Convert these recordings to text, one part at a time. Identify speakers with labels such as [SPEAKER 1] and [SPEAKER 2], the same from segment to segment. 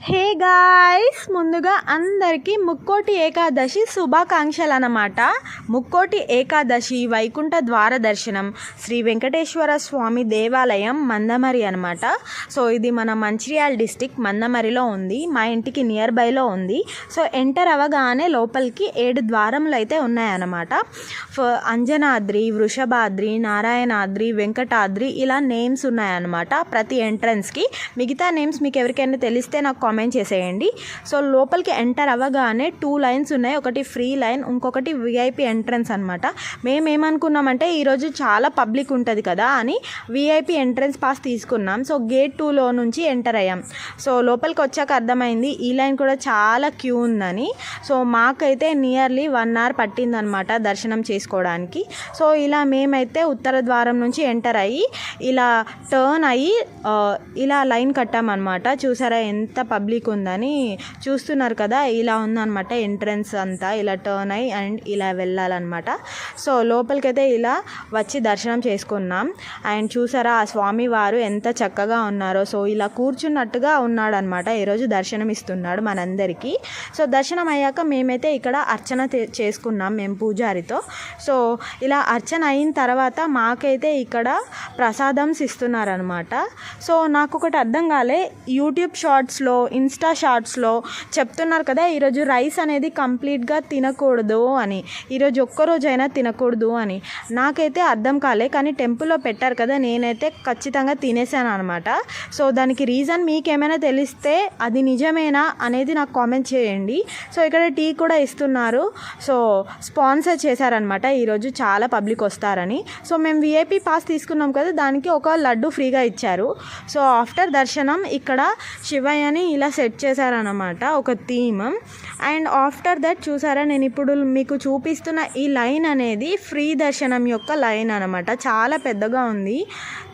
[SPEAKER 1] Hey guys, ముందుగా అందరికీ ముక్కోటి ఏకాదశి శుభాకాంక్షలు అన్నమాట. ముక్కోటి ఏకాదశి వైకుంఠ ద్వార దర్శనం శ్రీ వెంకటేశ్వర స్వామి దేవాలయం మందమరి అనమాట. సో ఇది మన మంచిర్యాల డిస్టిక్ మందమరిలో ఉంది, మా ఇంటికి నియర్ బైలో ఉంది. సో ఎంటర్ అవ్వగానే లోపలికి 7 ద్వారములు అయితే ఉన్నాయన్నమాట. అంజనాద్రి, వృషభాద్రి, నారాయణాద్రి, వెంకటాద్రి ఇలా నేమ్స్ ఉన్నాయన్నమాట ప్రతి ఎంట్రన్స్కి. మిగతా నేమ్స్ మీకు ఎవరికైనా తెలిస్తే నాకు కామెంట్ చేసేయండి. సో లోపలికి ఎంటర్ అవ్వగానే 2 లైన్స్ ఉన్నాయి, ఒకటి ఫ్రీ లైన్, ఇంకొకటి విఐపి ఎంట్రన్స్ అనమాట. మేమేమనుకున్నామంటే ఈరోజు చాలా పబ్లిక్ ఉంటుంది కదా అని విఐపి ఎంట్రన్స్ పాస్ తీసుకున్నాం. సో గేట్ 2లో నుంచి ఎంటర్ అయ్యాం. సో లోపలికి వచ్చాక అర్థమైంది ఈ లైన్ కూడా చాలా క్యూ ఉందని. సో మాకైతే నియర్లీ 1 అవర్ పట్టిందనమాట దర్శనం చేసుకోవడానికి. సో ఇలా మేమైతే ఉత్తర ద్వారం నుంచి ఎంటర్ అయ్యి ఇలా టర్న్ అయ్యి ఇలా లైన్ కట్టామన్నమాట. చూసారా ఎంత పబ్లిక్ ఉందని, చూస్తున్నారు కదా, ఇలా ఉందన్నమాట ఎంట్రన్స్ అంతా. ఇలా టర్న్ అయ్యి అండ్ ఇలా వెళ్ళాలన్నమాట. సో లోపలికైతే ఇలా వచ్చి దర్శనం చేసుకున్నాం. అండ్ చూసారా ఆ స్వామి వారు ఎంత చక్కగా ఉన్నారో. సో ఇలా కూర్చున్నట్టుగా ఉన్నాడనమాట. ఈరోజు దర్శనం ఇస్తున్నాడు మనందరికీ. సో దర్శనం అయ్యాక మేమైతే ఇక్కడ అర్చన చేసుకున్నాం మేము పూజారితో. సో ఇలా అర్చన అయిన తర్వాత మాకైతే ఇక్కడ ప్రసాదమ్స్ ఇస్తున్నారనమాట. సో నాకు ఒకటి అర్థం కాలే, యూట్యూబ్ షార్ట్స్లో, ఇన్స్టా షార్ట్స్లో చెప్తున్నారు కదా ఈరోజు రైస్ అనేది కంప్లీట్గా తినకూడదు అని, ఈరోజు ఒక్కరోజైనా తినకూడదు అని. నాకైతే అర్థం కాలే, కానీ టెంపుల్లో పెట్టారు కదా, నేనైతే ఖచ్చితంగా తినేసాను అనమాట. సో దానికి రీజన్ మీకేమైనా తెలిస్తే అది నిజమేనా అనేది నాకు కామెంట్ చేయండి. సో ఇక్కడ టీ కూడా ఇస్తున్నారు. సో స్పాన్సర్ చేశారనమాట, ఈరోజు చాలా పబ్లిక్ వస్తారని. సో మేము విఐపి పాస్ తీసుకున్నాం కదా, దానికి ఒక లడ్డు ఫ్రీగా ఇచ్చారు. సో ఆఫ్టర్ దర్శనం ఇక్కడ శివయ్యని ఇలా సెట్ చేశారనమాట, ఒక థీమ్. అండ్ ఆఫ్టర్ దట్ చూసారా, నేను ఇప్పుడు మీకు చూపిస్తున్న ఈ లైన్ అనేది ఫ్రీ దర్శనం యొక్క లైన్ అనమాట, చాలా పెద్దగా ఉంది.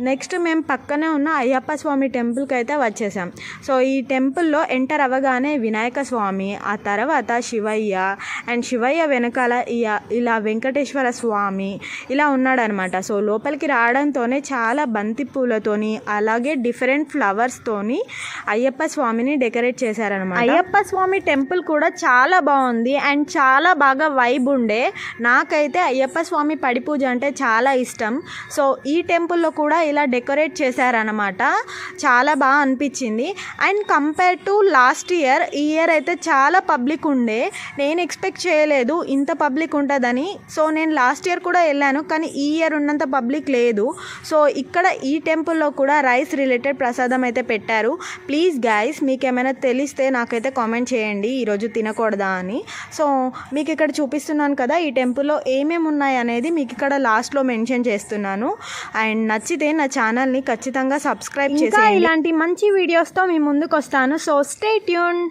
[SPEAKER 1] నెక్స్ట్ మేము పక్కనే ఉన్న అయ్యప్ప స్వామి టెంపుల్కి అయితే వచ్చేసాం. సో ఈ టెంపుల్లో ఎంటర్ అవ్వగానే వినాయక స్వామి, ఆ తర్వాత శివయ్య, అండ్ శివయ్య వెనకాల ఇలా వెంకటేశ్వర స్వామి ఇలా ఉన్నాడనమాట. సో లోపలికి రావడంతోనే చాలా బంతి పూలతోని అలాగే డిఫరెంట్ ఫ్లవర్స్తోని అయ్యప్ప స్వామిని డెకరేట్ చేశారనమాట. అయ్యప్ప స్వామి టెంపుల్ కూడా చాలా బాగుంది అండ్ చాలా బాగా వైబ్ ఉండే. నాకైతే అయ్యప్ప స్వామి పడి పూజ అంటే చాలా ఇష్టం. సో ఈ టెంపుల్లో కూడా ఇలా డెకరేట్ చేశారనమాట, చాలా బాగా అనిపించింది. And compare to last year, ఈ ఇయర్ అయితే చాలా పబ్లిక్ ఉండే. నేను ఎక్స్పెక్ట్ చేయలేదు ఇంత పబ్లిక్ ఉంటుందని. సో నేను లాస్ట్ ఇయర్ కూడా వెళ్ళాను, కానీ ఈ ఇయర్ ఉన్నంత పబ్లిక్ లేదు. సో ఇక్కడ ఈ టెంపుల్లో కూడా రైస్ రిలేటెడ్ ప్రసాదం అయితే పెట్టారు. ప్లీజ్ గైస్, మీకు ఏమైనా తెలిస్తే నాకైతే కామెంట్ చేయండి ఈరోజు తినకూడదా అని. సో మీకు ఇక్కడ చూపిస్తున్నాను కదా ఈ టెంపుల్లో ఏమేమి ఉన్నాయి అనేది మీకు ఇక్కడ లాస్ట్లో మెన్షన్ చేస్తున్నాను. అండ్ నచ్చితే నా ఛానల్ని ఖచ్చితంగా సబ్స్క్రైబ్ చేసి ఇలాంటి మంచి వీడియోస్తో మీ ముందుకు వస్తాను. So stay tune.